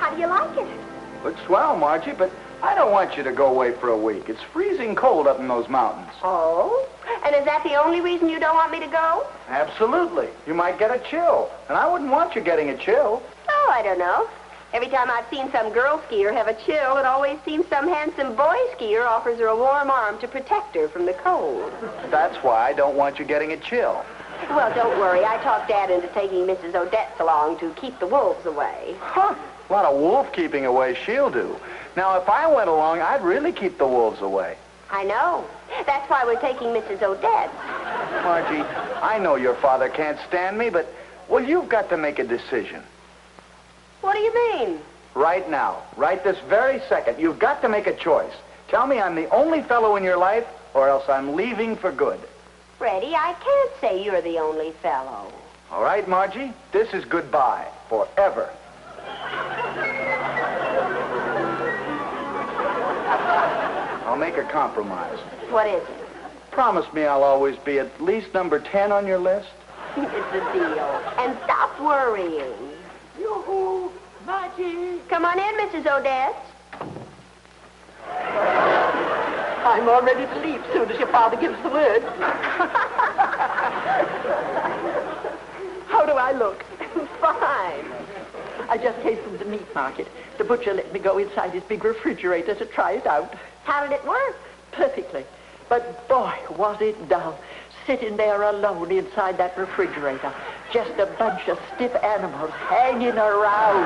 How do you like it? Looks swell, Margie, but I don't want you to go away for a week. It's freezing cold up in those mountains. Oh? And is that the only reason you don't want me to go? Absolutely. You might get a chill, and I wouldn't want you getting a chill. Oh, I don't know. Every time I've seen some girl skier have a chill, it always seems some handsome boy skier offers her a warm arm to protect her from the cold. That's why I don't want you getting a chill. Well, don't worry. I talked Dad into taking Mrs. Odetts along to keep the wolves away. Huh. A lot of wolf keeping away she'll do. Now, if I went along, I'd really keep the wolves away. I know. That's why we're taking Mrs. Odetts. Margie, I know your father can't stand me, but, well, you've got to make a decision. What do you mean? Right now, right this very second, you've got to make a choice. Tell me I'm the only fellow in your life, or else I'm leaving for good. Freddie, I can't say you're the only fellow. All right, Margie, this is goodbye, forever. I'll make a compromise. What is it? Promise me I'll always be at least number 10 on your list. It's a deal. And stop worrying. Yoo-hoo! Margie! Come on in, Mrs. Odetts. I'm all ready to leave soon as your father gives the word. How do I look? Fine. I just came from the meat market. The butcher let me go inside his big refrigerator to try it out. How did it work? Perfectly. But boy, was it dull. Sitting there alone inside that refrigerator. Just a bunch of stiff animals hanging around.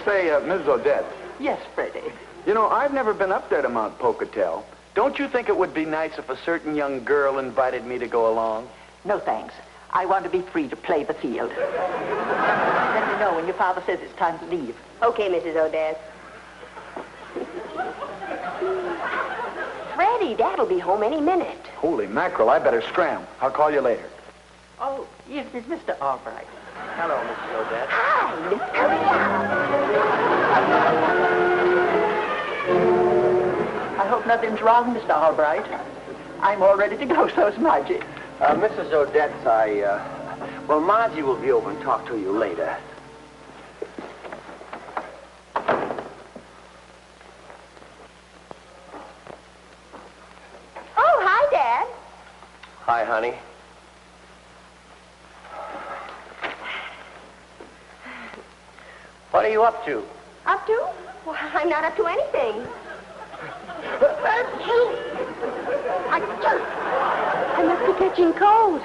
Say, Mrs. Odetts. Yes, Freddie. You know, I've never been up there to Mount Pocatello. Don't you think it would be nice if a certain young girl invited me to go along? No, thanks. I want to be free to play the field. Let me know when your father says it's time to leave. Okay, Mrs. Odetts. Freddie, Dad'll be home any minute. Holy mackerel, I better scram. I'll call you later. Oh, yes, it's Mr. Albright. Hello, Mrs. Odetts. Hi, Miss Hurry. I hope nothing's wrong, Mr. Albright. I'm all ready to go, so's Margie. Mrs. Odetts, well, Margie will be over and talk to you later. Oh, hi, Dad. Hi, honey. What are you up to? Up to? Well, I'm not up to anything. I must be catching cold.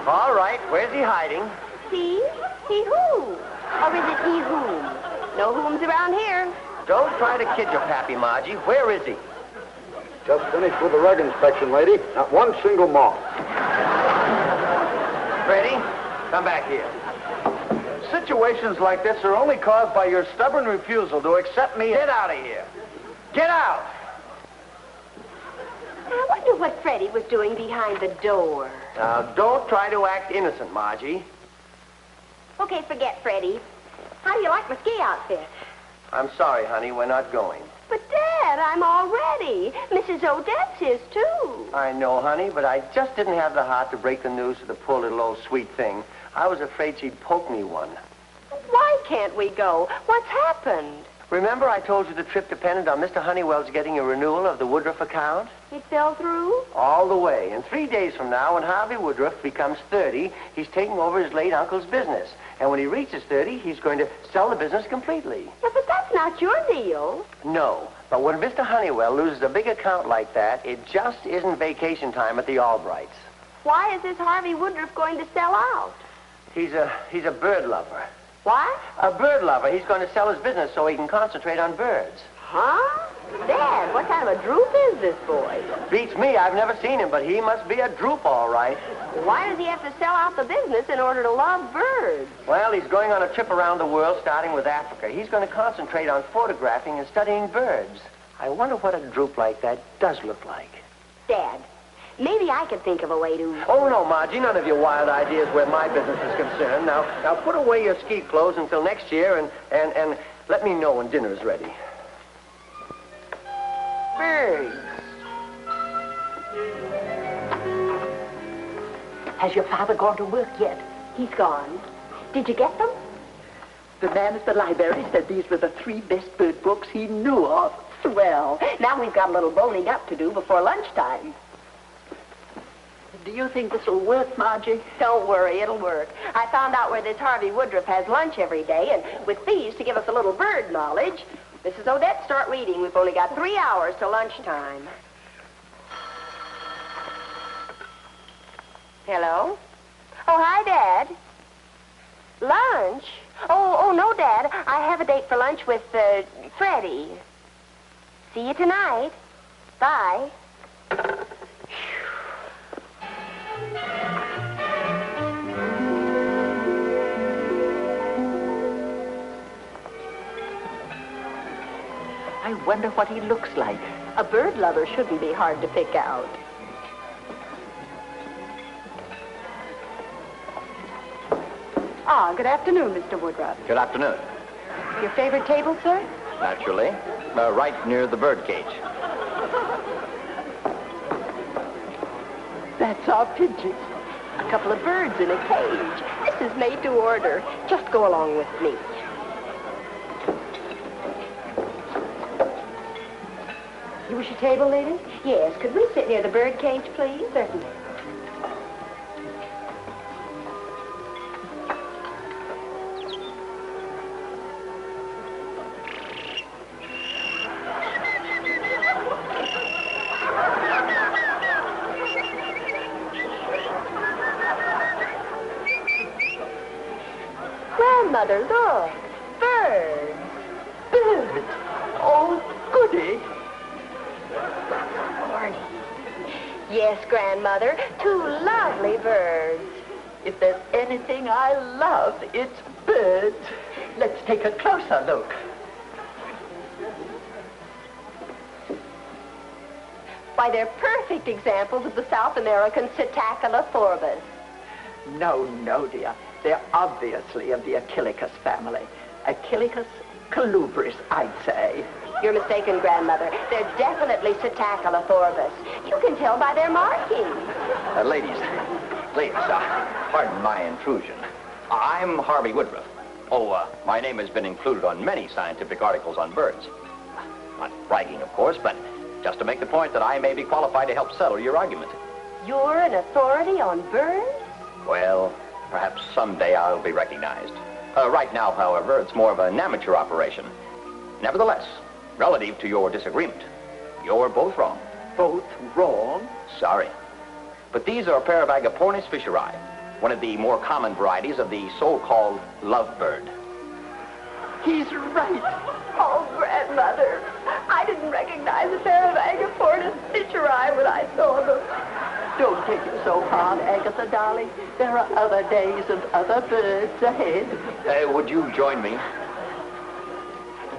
All right, where's he hiding? He? He who? Or is it he whom? No whom's around here. Don't try to kid your pappy, Margie. Where is he? Just finished with the rug inspection, lady. Not one single moth. Freddie, come back here. Situations like this are only caused by your stubborn refusal to accept me. Get out of here. Get out! I wonder what Freddie was doing behind the door. Now, don't try to act innocent, Margie. Okay, forget Freddie. How do you like my ski outfit? I'm sorry, honey, we're not going. But, Dad, I'm all ready. Mrs. Odetts is, too. I know, honey, but I just didn't have the heart to break the news to the poor little old sweet thing. I was afraid she'd poke me one. Why can't we go? What's happened? Remember I told you the trip depended on Mr. Honeywell's getting a renewal of the Woodruff account? It fell through? All the way. And 3 days from now, when Harvey Woodruff becomes 30, he's taking over his late uncle's business. And when he reaches 30, he's going to sell the business completely. Yeah, but that's not your deal. No. But when Mr. Honeywell loses a big account like that, it just isn't vacation time at the Albrights. Why is this Harvey Woodruff going to sell out? He's a bird lover. What? A bird lover. He's going to sell his business so he can concentrate on birds. Huh? Dad, what kind of a droop is this boy? Beats me. I've never seen him, but he must be a droop, all right. Why does he have to sell out the business in order to love birds? Well, he's going on a trip around the world, starting with Africa. He's going to concentrate on photographing and studying birds. I wonder what a droop like that does look like. Dad, maybe I could think of a way to... Oh, no, Margie, none of your wild ideas where my business is concerned. Now put away your ski clothes until next year and let me know when dinner is ready. Birds. Has your father gone to work yet? He's gone. Did you get them? The man at the library said these were the 3 best bird books he knew of. Swell. Now we've got a little boning up to do before lunchtime. Do you think this will work, Margie? Don't worry, it'll work. I found out where this Harvey Woodruff has lunch every day, and with these to give us a little bird knowledge. Mrs. Odetts, start reading. We've only got 3 hours till lunchtime. Hello? Oh, hi, Dad. Lunch? Oh, no, Dad. I have a date for lunch with, Freddie. See you tonight. Bye. I wonder what he looks like. A bird lover shouldn't be hard to pick out. Ah, good afternoon, Mr. Woodruff. Good afternoon. Your favorite table, sir? Naturally. Right near the bird cage. That's our pigeon. A couple of birds in a cage. This is made to order. Just go along with me. You wish a table, ladies? Yes. Could we sit near the bird cage, please? Certainly. Grandmother, look. Birds. Birds? Oh, goody. Yes, Grandmother. 2 lovely birds. If there's anything I love, it's birds. Let's take a closer look. Why, they're perfect examples of the South American Psittacula. No, dear. They're obviously of the Achillicus family. Achillicus colubris, I'd say. You're mistaken, Grandmother. They're definitely Psittacula. You can tell by their markings. Ladies, pardon my intrusion. I'm Harvey Woodruff. My name has been included on many scientific articles on birds. Not bragging, of course, but just to make the point that I may be qualified to help settle your argument. You're an authority on birds? Well, perhaps someday I'll be recognized. Right now, however, it's more of an amateur operation. Nevertheless, relative to your disagreement, you're both wrong. Both wrong? Sorry. But these are a pair of Agapornis fisheri, one of the more common varieties of the so-called lovebird. He's right. Oh, Grandmother, I didn't recognize a pair of Agapornis fisheri when I saw them. Don't take it so hard, Agatha, darling. There are other days and other birds ahead. Would you join me?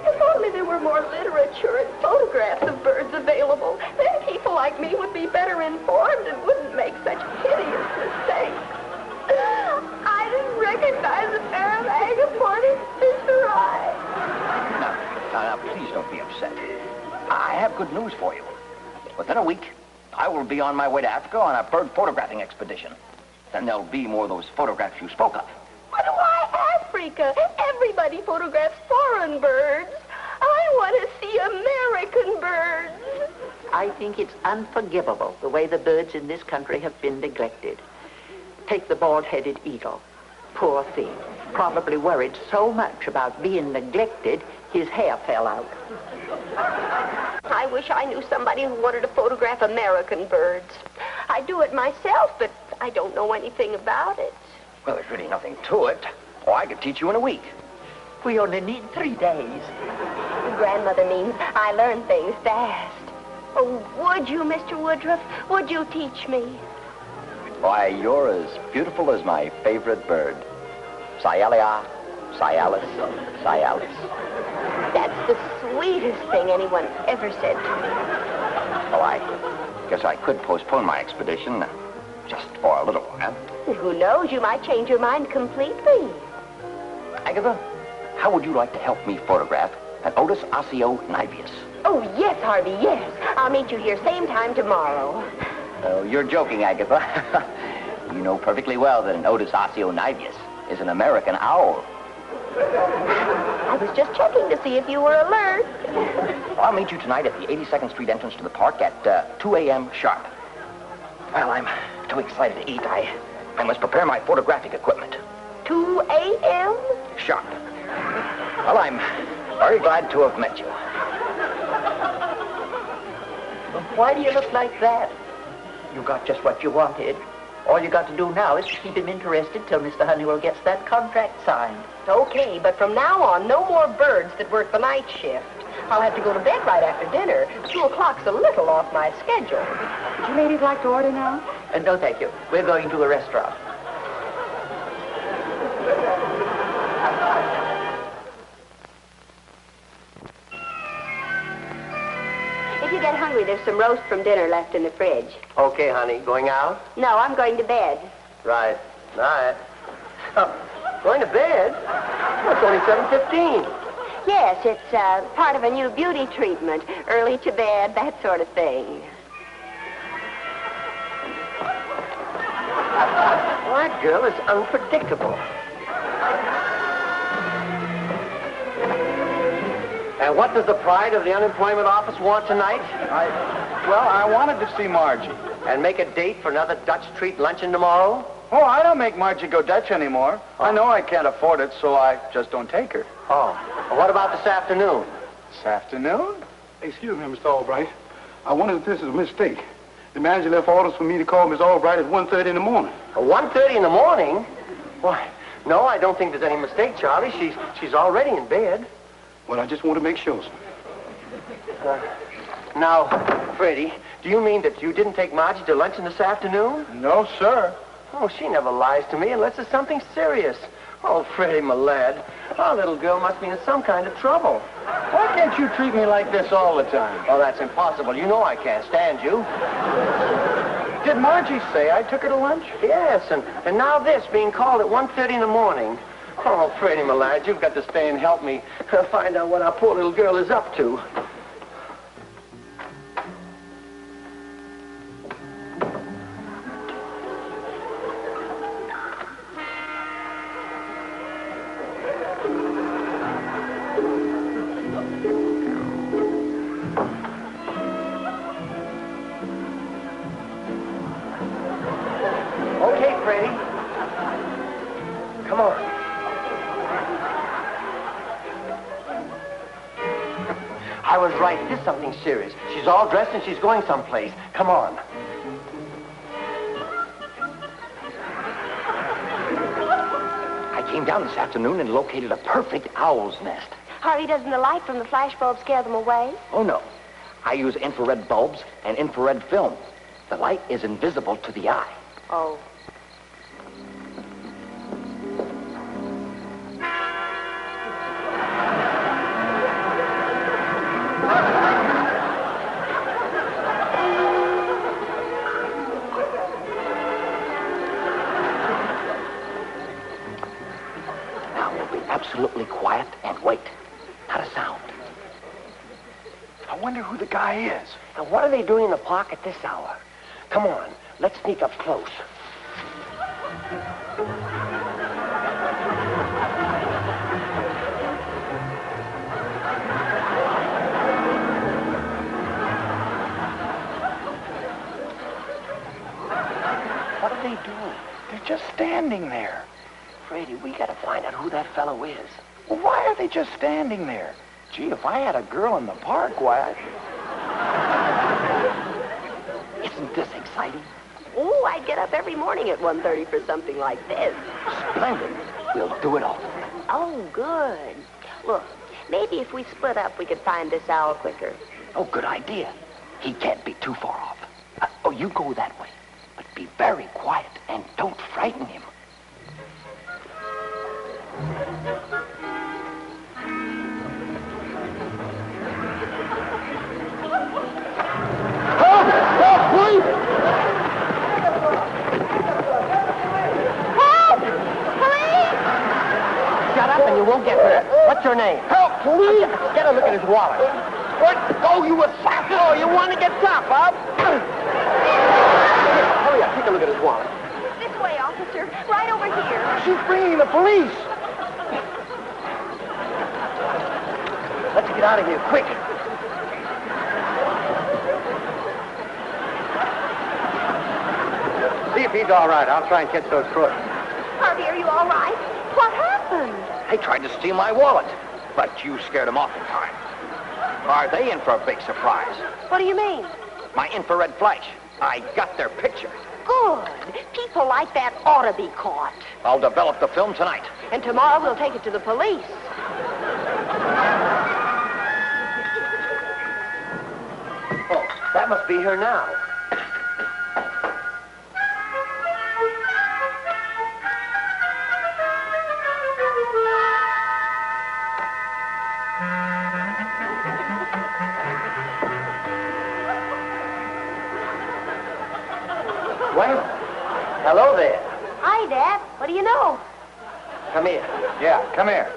If only there were more literature and photographs of birds available, then people like me would be better informed and wouldn't make such hideous mistakes. I didn't recognize a pair of Agapornis fisheri. Now, please don't be upset. I have good news for you. Within a week, I will be on my way to Africa on a bird photographing expedition. Then there'll be more of those photographs you spoke of. But why Africa? Everybody photographs foreign birds. I want to see American birds. I think it's unforgivable the way the birds in this country have been neglected. Take the bald-headed eagle. Poor thing. Probably worried so much about being neglected, his hair fell out. I wish I knew somebody who wanted to photograph American birds. I do it myself, but I don't know anything about it. Well, there's really nothing to it. Oh, I could teach you in a week. We only need 3 days. Grandmother means I learn things fast. Oh, would you, Mr. Woodruff? Would you teach me? Why, you're as beautiful as my favorite bird. Cyalia, Cyalis, Cyalis. That's the sweetest thing anyone ever said to me. Oh, I guess I could postpone my expedition just for a little while. Who knows? You might change your mind completely. Agatha, how would you like to help me photograph an Odetts osseo niveus? Oh, yes, Harvey, yes. I'll meet you here same time tomorrow. Oh, you're joking, Agatha. You know perfectly well that an Odetts osseo niveus is an American owl. I was just checking to see if you were alert. Well, I'll meet you tonight at the 82nd Street entrance to the park at 2 a.m. sharp. Well, I'm too excited to eat. I must prepare my photographic equipment. 2 a.m.? Sharp. Well, I'm very glad to have met you. Why do you look like that? You got just what you wanted. All you got to do now is to keep him interested till Mr. Honeywell gets that contract signed. Okay, but from now on, no more birds that work the night shift. I'll have to go to bed right after dinner. 2 o'clock's a little off my schedule. Would you ladies like to order now? No, thank you. We're going to a restaurant. If you get hungry, there's some roast from dinner left in the fridge. Okay, honey. Going out? No, I'm going to bed. Right. Night. Oh, going to bed? Well, it's only 7:15. Yes, it's part of a new beauty treatment. Early to bed, that sort of thing. Well, that girl is unpredictable. And what does the pride of the unemployment office want tonight? I wanted to see Margie. And make a date for another Dutch treat luncheon tomorrow? Oh, I don't make Margie go Dutch anymore. I know I can't afford it, so I just don't take her. Oh. Well, what about this afternoon? This afternoon? Excuse me, Mr. Albright. I wonder if this is a mistake. The manager left orders for me to call Miss Albright at 1:30 in the morning. 1:30 in the morning? Why, no, I don't think there's any mistake, Charlie. She's already in bed. Well, I just want to make sure, sir. Now, Freddie, do you mean that you didn't take Margie to luncheon this afternoon? No, sir. Oh, she never lies to me unless it's something serious. Oh, Freddie, my lad, our little girl must be in some kind of trouble. Why can't you treat me like this all the time? Oh, that's impossible. You know I can't stand you. Did Margie say I took her to lunch? Yes, and now this, being called at 1:30 in the morning. Oh, Freddie, my lad, you've got to stay and help me find out what our poor little girl is up to. Okay, Freddie. Come on. I was right. It is something serious. She's all dressed and she's going someplace. Come on. I came down this afternoon and located a perfect owl's nest. Harvey, doesn't the light from the flashbulb scare them away? Oh, no. I use infrared bulbs and infrared film. The light is invisible to the eye. Oh. Now we'll be absolutely quiet and wait. Not a sound. I wonder who the guy is. And what are they doing in the park at this hour? Come on, let's sneak up close. What are they doing? They're just standing there. Freddie, we gotta find out who that fellow is. Well, why are they just standing there? Gee, if I had a girl in the park, why... Isn't this exciting? Oh, I'd get up every morning at 1:30 for something like this. Splendid. We'll do it all. Oh, good. Look, maybe if we split up, we could find this owl quicker. Oh, good idea. He can't be too far off. Oh, you go that way. But be very quiet and don't frighten him. And you won't get hurt. What's your name? Help, please! Get a look at his wallet. What? Oh, you assassin! Oh, you want to get tough, huh? Hurry up, take a look at his wallet. This way, officer. Right over here. She's bringing the police. Let's get out of here, quick. See if he's all right. I'll try and catch those crooks. Harvey, are you all right? What happened? They tried to steal my wallet, but you scared them off in time. Are they in for a big surprise? What do you mean? My infrared flash. I got their picture. Good. People like that ought to be caught. I'll develop the film tonight. And tomorrow we'll take it to the police. Oh, that must be her now. Well, hello there. Hi, Dad. What do you know? Come here. Yeah, come here.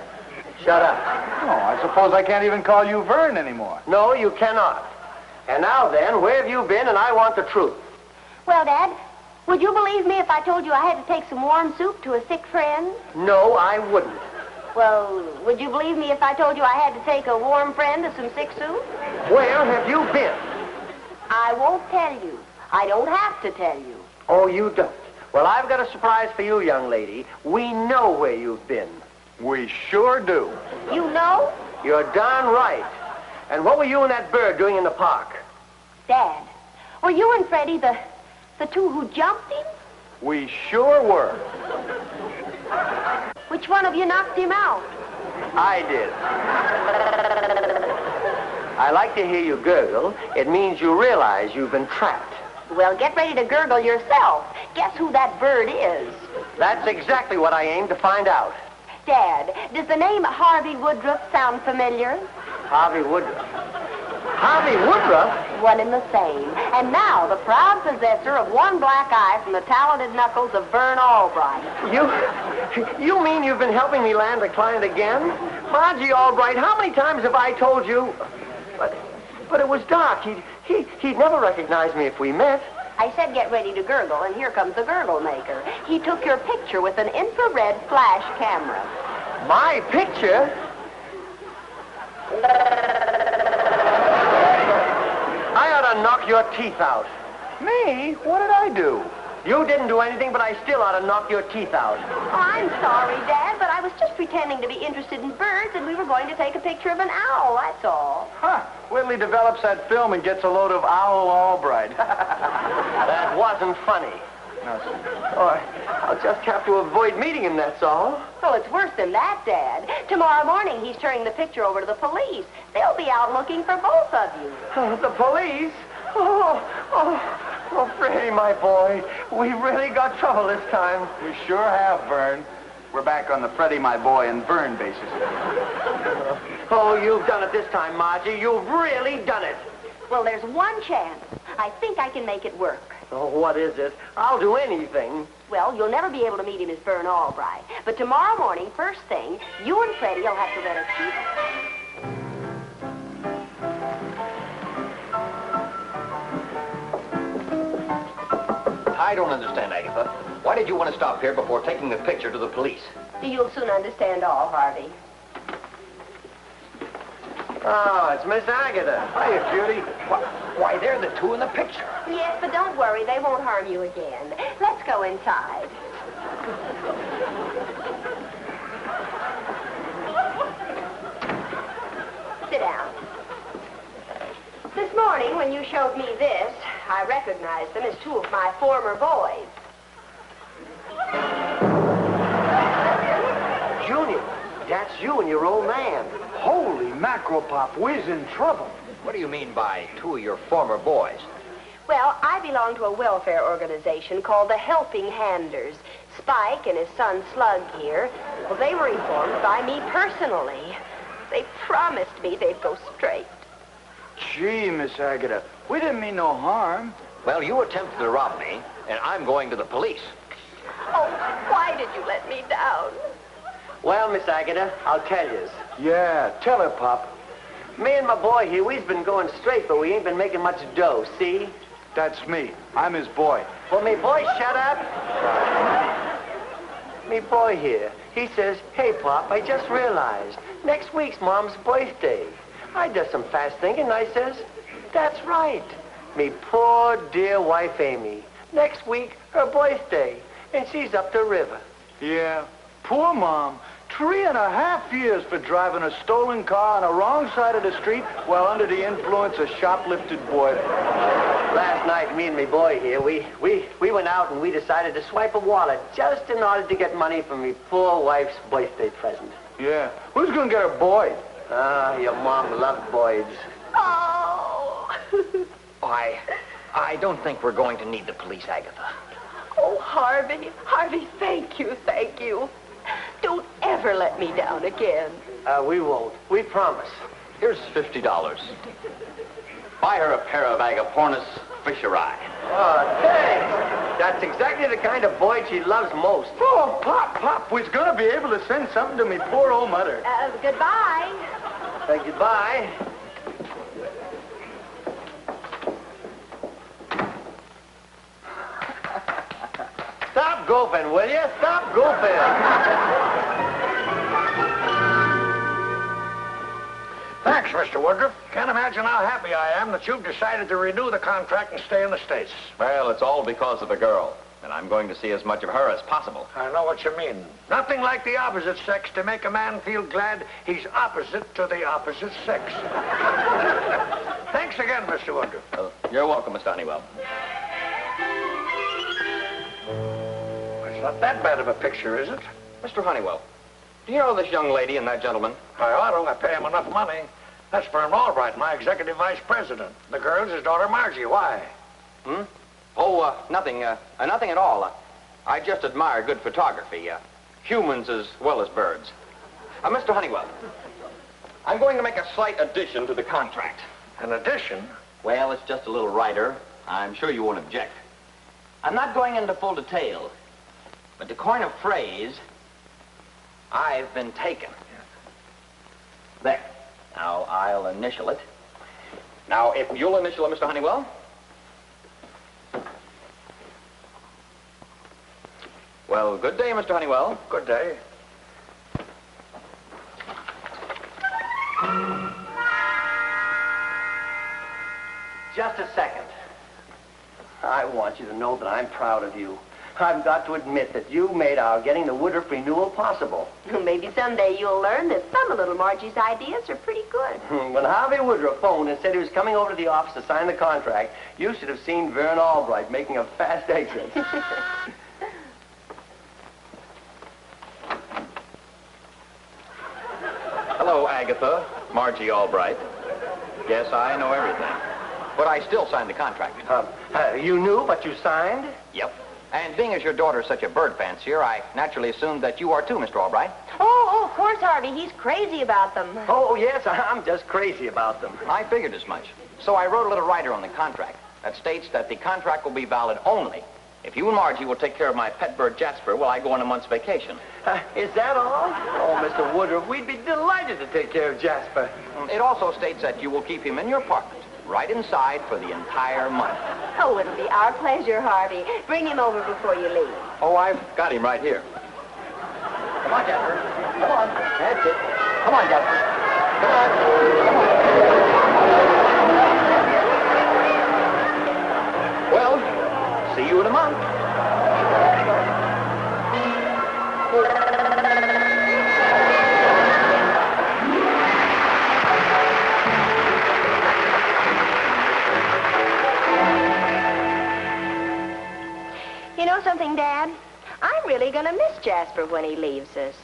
Shut up. Oh, I suppose I can't even call you Vern anymore. No, you cannot. And now then, where have you been? And I want the truth. Well, Dad, would you believe me if I told you I had to take some warm soup to a sick friend? No, I wouldn't. Well, would you believe me if I told you I had to take a warm friend to some sick soup? Where have you been? I won't tell you. I don't have to tell you. Oh, you don't? Well, I've got a surprise for you, young lady. We know where you've been. We sure do. You know? You're darn right. And what were you and that bird doing in the park? Dad, were you and Freddie the two who jumped him? We sure were. Which one of you knocked him out? I did. I like to hear you gurgle. It means you realize you've been trapped. Well, get ready to gurgle yourself. Guess who that bird is? That's exactly what I aim to find out. Dad, does the name Harvey Woodruff sound familiar? Harvey Woodruff. Harvey Woodruff? One and the same. And now the proud possessor of one black eye from the talented knuckles of Vern Albright. You mean you've been helping me land a client again? Margie Albright, how many times have I told you? But it was dark. He'd never recognize me if we met. I said get ready to gurgle, and here comes the gurgle maker. He took your picture with an infrared flash camera. My picture? I ought to knock your teeth out. Me? What did I do? You didn't do anything, but I still ought to knock your teeth out. Oh, I'm sorry, Dad, but I was just pretending to be interested in birds, and we were going to take a picture of an owl, that's all. Huh. Willie develops that film and gets a load of Owl Albright. That wasn't funny. No, sir. Oh, I'll just have to avoid meeting him, that's all. Well, it's worse than that, Dad. Tomorrow morning, he's turning the picture over to the police. They'll be out looking for both of you. Oh, the police? Oh, Freddie, my boy. We really got trouble this time. We sure have, Vern. We're back on the Freddie, my boy, and Vern basis. Oh, you've done it this time, Margie. You've really done it. Well, there's one chance. I think I can make it work. Oh, what is this? I'll do anything. Well, you'll never be able to meet him as Vern Albright. But tomorrow morning, first thing, you and Freddie will have to let us keep... I don't understand, Agatha. Why did you want to stop here before taking the picture to the police? You'll soon understand all, Harvey. Oh, it's Miss Agatha. Hiya, Judy. Why, they're the two in the picture. Yes, but don't worry. They won't harm you again. Let's go inside. Sit down. This morning, when you showed me this, I recognized them as two of my former boys. Junior, that's you and your old man. Holy mackerel, Pop. We's in trouble. What do you mean by two of your former boys? Well, I belong to a welfare organization called the Helping Handers. Spike and his son Slug here, well, they were informed by me personally. They promised me they'd go straight. Gee, Miss Agatha, we didn't mean no harm. Well, you attempted to rob me, and I'm going to the police. Oh, why did you let me down? Well, Miss Agatha, I'll tell you. Yeah, tell her, Pop. Me and my boy here, we've been going straight, but we ain't been making much dough, see? That's me. I'm his boy. Well, me boy, shut up. Me boy here, He says, "Hey, Pop, I just realized next week's Mom's birthday." I does some fast thinking, and I says, "That's right. Me poor dear wife Amy. Next week, her birthday, and she's up the river." Yeah, poor Mom. 3.5 years for driving a stolen car on the wrong side of the street while under the influence of shoplifted boy. Last night, me and me boy here, we went out and we decided to swipe a wallet just in order to get money for me poor wife's birthday present. Yeah, who's gonna get a boy? Ah, your mom loved boys. Oh. I don't think we're going to need the police, Agatha. Oh, Harvey. Harvey, thank you, thank you. Don't ever let me down again. We won't. We promise. Here's $50. Buy her a pair of agapornis fisheri. Oh, thanks. That's exactly the kind of boy she loves most. Oh, Pop, we're gonna be able to send something to me poor old mother. Goodbye. Goodbye. Stop goofing, will you? Stop goofing. Thanks, Mr. Woodruff. Can't imagine how happy I am that you've decided to renew the contract and stay in the States. Well, it's all because of the girl, and I'm going to see as much of her as possible. I know what you mean. Nothing like the opposite sex to make a man feel glad he's opposite to the opposite sex. Thanks again, Mr. Woodruff. You're welcome, Mr. Honeywell. It's not that bad of a picture, is it? Mr. Honeywell, do you know this young lady and that gentleman? I ought to. I pay him enough money. That's Vern Albright, my executive vice president. The girl's his daughter, Margie. Why? Oh, nothing. Nothing at all. I just admire good photography. Humans as well as birds. Mr. Honeywell, I'm going to make a slight addition to the contract. An addition? Well, it's just a little rider. I'm sure you won't object. I'm not going into full detail, but to coin a phrase, I've been taken. There. Now, I'll initial it. Now, if you'll initial it, Mr. Honeywell. Well, good day, Mr. Honeywell. Good day. Just a second. I want you to know that I'm proud of you. I've got to admit that you made our getting the Woodruff renewal possible. Maybe someday you'll learn that some of little Margie's ideas are pretty good. When Harvey Woodruff phoned and said he was coming over to the office to sign the contract, you should have seen Vern Albright making a fast exit. Hello, Agatha. Margie Albright. Yes, I know everything. But I still signed the contract. You knew, but you signed? Yep. And being as your daughter's such a bird fancier, I naturally assumed that you are too, Mr. Albright. Oh, of course, Harvey. He's crazy about them. Oh, yes, I'm just crazy about them. I figured as much. So I wrote a little rider on the contract that states that the contract will be valid only if you and Margie will take care of my pet bird Jasper while I go on a month's vacation. Is that all? Oh, Mr. Woodruff, we'd be delighted to take care of Jasper. It also states that you will keep him in your apartment, right inside for the entire month. Oh, it'll be our pleasure, Harvey. Bring him over before you leave. Oh, I've got him right here. Come on, Jasper. Come on. That's it. Come on, Jasper. Come on. Come on. Well, see you in a month. You know something, Dad? I'm really going to miss Jasper when he leaves us.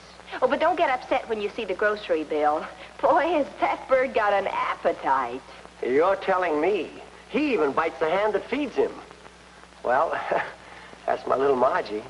Oh, but don't get upset when you see the grocery bill. Boy, has that bird got an appetite. You're telling me. He even bites the hand that feeds him. Well, that's my little Margie.